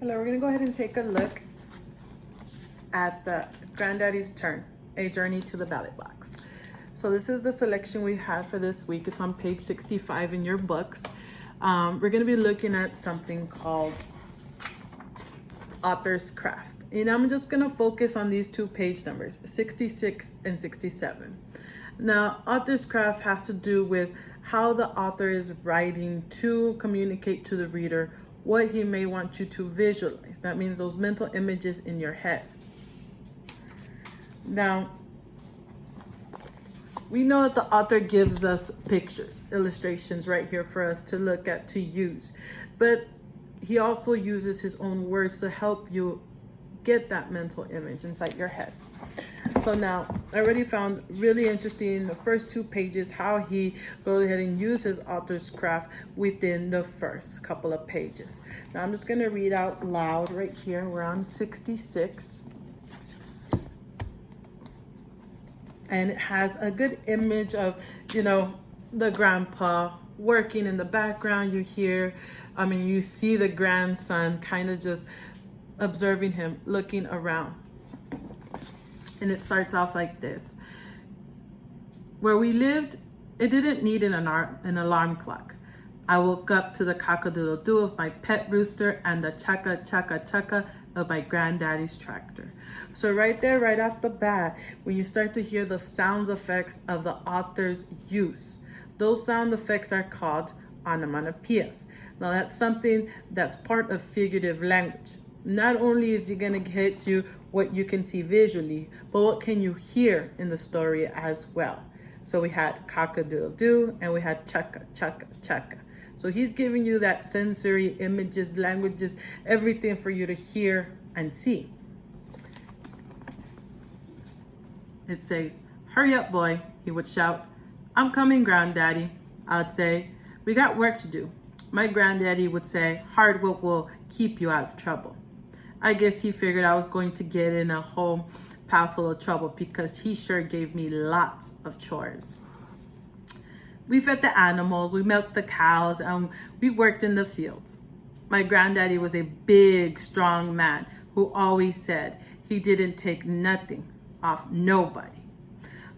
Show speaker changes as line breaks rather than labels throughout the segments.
Hello, we're gonna go ahead and take a look at the Granddaddy's Turn, A Journey to the Ballot Box. So this is the selection we had for this week. It's on page 65 in your books. We're gonna be looking at something called Author's Craft. And I'm just gonna focus on these two page numbers, 66 and 67. Now, Author's Craft has to do with how the author is writing to communicate to the reader what he may want you to visualize. That means those mental images in your head. Now, we know that the author gives us pictures, illustrations right here for us to look at, to use. But he also uses his own words to help you get that mental image inside your head. So now, I already found really interesting in the first two pages how he goes ahead and uses author's craft within the first couple of pages. Now I'm just going to read out loud right here. We're on 66. And it has a good image of, the grandpa working in the background. You see the grandson kind of just observing him, looking around. And it starts off like this. Where we lived, it didn't need an alarm clock. I woke up to the cock-a-doodle-doo of my pet rooster and the chaka-chaka-chaka of my granddaddy's tractor. So right there, right off the bat, when you start to hear the sound effects of the author's use, those sound effects are called onomatopoeias. Now that's something that's part of figurative language. Not only is he going to get you what you can see visually, but what can you hear in the story as well. So we had cock-a-doodle-doo and we had chaka-chaka-chaka. So he's giving you that sensory images, languages, everything for you to hear and see. It says, "Hurry up, boy," he would shout. "I'm coming, Granddaddy." I would say, "We got work to do." My granddaddy would say, "Hard work will keep you out of trouble." I guess he figured I was going to get in a whole passel of trouble because he sure gave me lots of chores. We fed the animals, we milked the cows, and we worked in the fields. My granddaddy was a big, strong man who always said he didn't take nothing off nobody.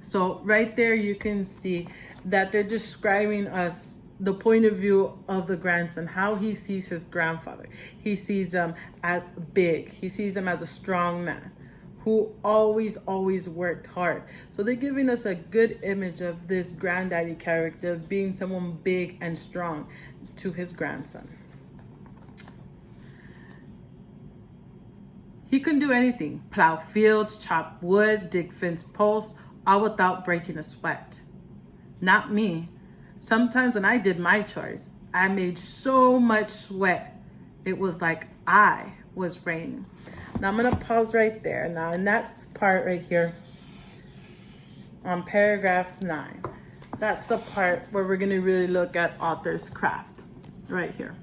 So right there you can see that they're describing us the point of view of the grandson, how he sees his grandfather. He sees him as big. He sees him as a strong man who always worked hard. So they're giving us a good image of this granddaddy character being someone big and strong to his grandson. He couldn't do anything: plow fields, chop wood, dig fence posts, all without breaking a sweat. Not me. Sometimes when I did my chores, I made so much sweat, it was like I was raining. Now I'm gonna pause right there. Now in that part right here, on paragraph 9, that's the part where we're gonna really look at author's craft, right here.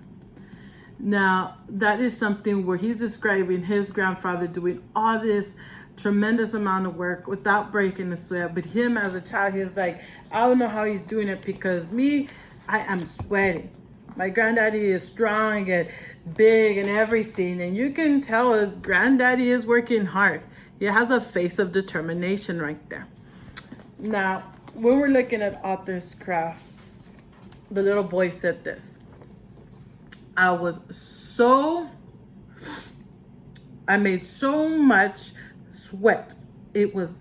Now that is something where he's describing his grandfather doing all this tremendous amount of work without breaking a sweat. But him as a child, he's like, I don't know how he's doing it because me, I am sweating. My granddaddy is strong and big and everything. And you can tell his granddaddy is working hard. He has a face of determination right there. Now, when we're looking at author's craft, the little boy said this: I made so much sweat, it was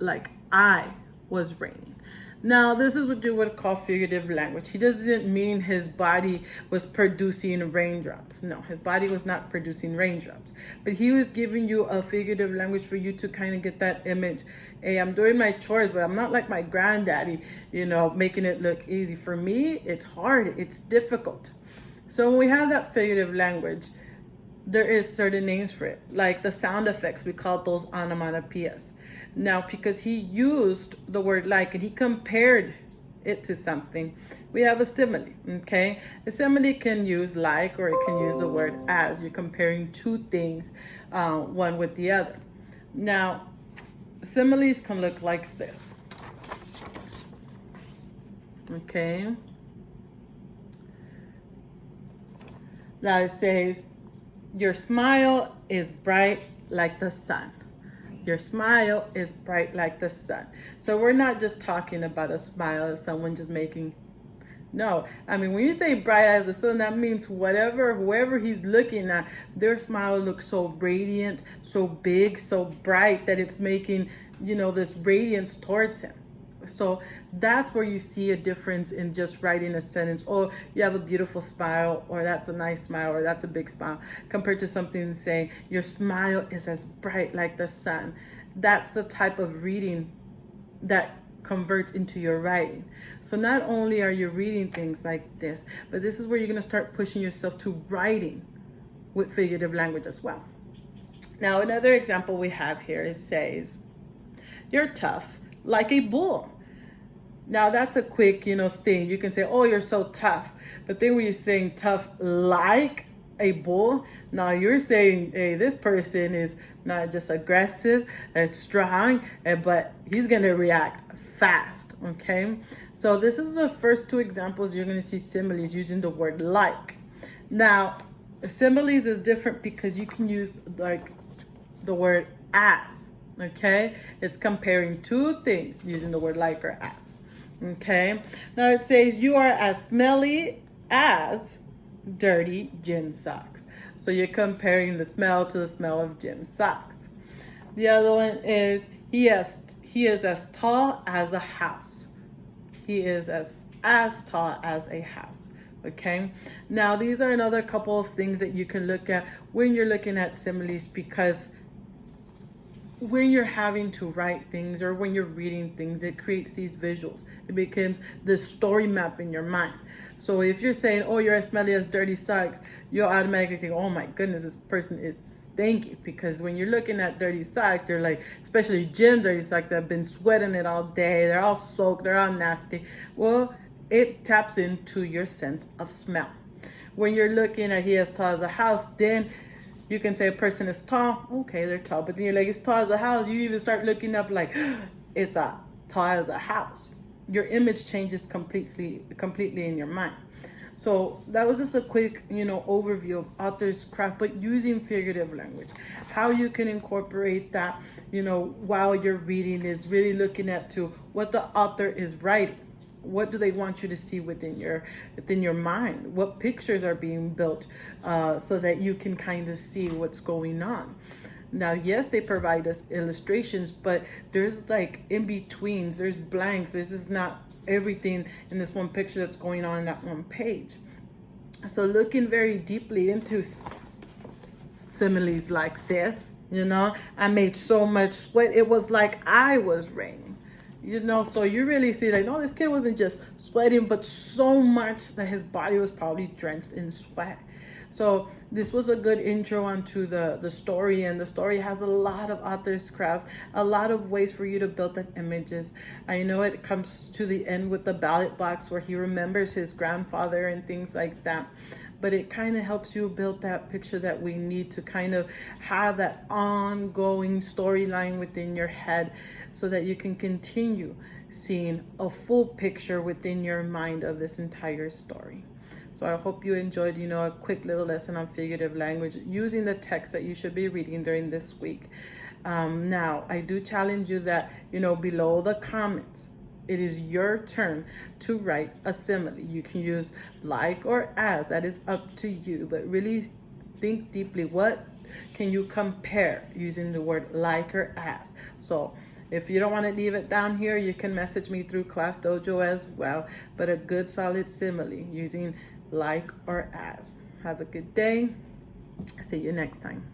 like I was raining. Now this is what you would call figurative language. He doesn't mean his body was producing raindrops. No, his body was not producing raindrops, but he was giving you a figurative language for you to kind of get that image. Hey, I'm doing my chores, but I'm not like my granddaddy, making it look easy. For me, it's hard, it's difficult. So when we have that figurative language, there is certain names for it, like the sound effects. We call those onomatopoeias. Now, because he used the word like and he compared it to something, we have a simile, okay? A simile can use like, or it can use the word as. You're comparing two things, one with the other. Now, similes can look like this, okay? Now it says, Your smile is bright like the sun. Your smile is bright like the sun. So we're not just talking about a smile as someone just making. No, I mean, when you say bright as the sun, that means whoever he's looking at, their smile looks so radiant, so big, so bright that it's making, this radiance towards him. So that's where you see a difference in just writing a sentence. Oh, you have a beautiful smile, or that's a nice smile, or that's a big smile, compared to something saying your smile is as bright like the sun. That's the type of reading that converts into your writing. So not only are you reading things like this, but this is where you're going to start pushing yourself to writing with figurative language as well. Now, another example we have here is says, you're tough like a bull. Now that's a quick, thing. You can say, oh, you're so tough. But then when you're saying tough like a bull, now you're saying, hey, this person is not just aggressive and strong, but he's going to react fast. Okay. So this is the first two examples. You're going to see similes using the word like. Now, similes is different because you can use like the word as. Okay. It's comparing two things using the word like or as. Okay, now it says you are as smelly as dirty gym socks. So you're comparing the smell to the smell of gym socks. The other one is he is as tall as a house. He is as tall as a house. Okay, now these are another couple of things that you can look at when you're looking at similes, because when you're having to write things or when you're reading things, it creates these visuals. It becomes the story map in your mind. So if you're saying, oh, you're as smelly as dirty socks, you'll automatically think, oh my goodness, this person is stinky. Because when you're looking at dirty socks, you're like, especially gym dirty socks that have been sweating it all day, they're all soaked, they're all nasty. Well, it taps into your sense of smell. When you're looking at he as tall as a house, then you can say a person is tall. Okay, they're tall. But then you're like, it's tall as a house. You even start looking up like, it's a tall as a house. Your image changes completely in your mind. So that was just a quick, overview of author's craft, but using figurative language. How you can incorporate that, while you're reading is really looking at to what the author is writing. What do they want you to see within your mind? What pictures are being built so that you can kind of see what's going on? Now, yes, they provide us illustrations, but there's like in-betweens, there's blanks. This is not everything in this one picture that's going on in that one page. So looking very deeply into similes like this, I made so much sweat. It was like I was raining. So you really see that, no, this kid wasn't just sweating, but so much that his body was probably drenched in sweat. So this was a good intro onto the story, and the story has a lot of author's crafts, a lot of ways for you to build up images. I know it comes to the end with the ballot box where he remembers his grandfather and things like that. But it kind of helps you build that picture that we need to kind of have that ongoing storyline within your head so that you can continue seeing a full picture within your mind of this entire story. So I hope you enjoyed, a quick little lesson on figurative language using the text that you should be reading during this week. Now, I do challenge you that, below the comments, it is your turn to write a simile. You can use like or as, that is up to you, but really think deeply. What can you compare using the word like or as? So if you don't want to leave it down here, you can message me through Class Dojo as well, but a good solid simile using like or as. Have a good day. See you next time.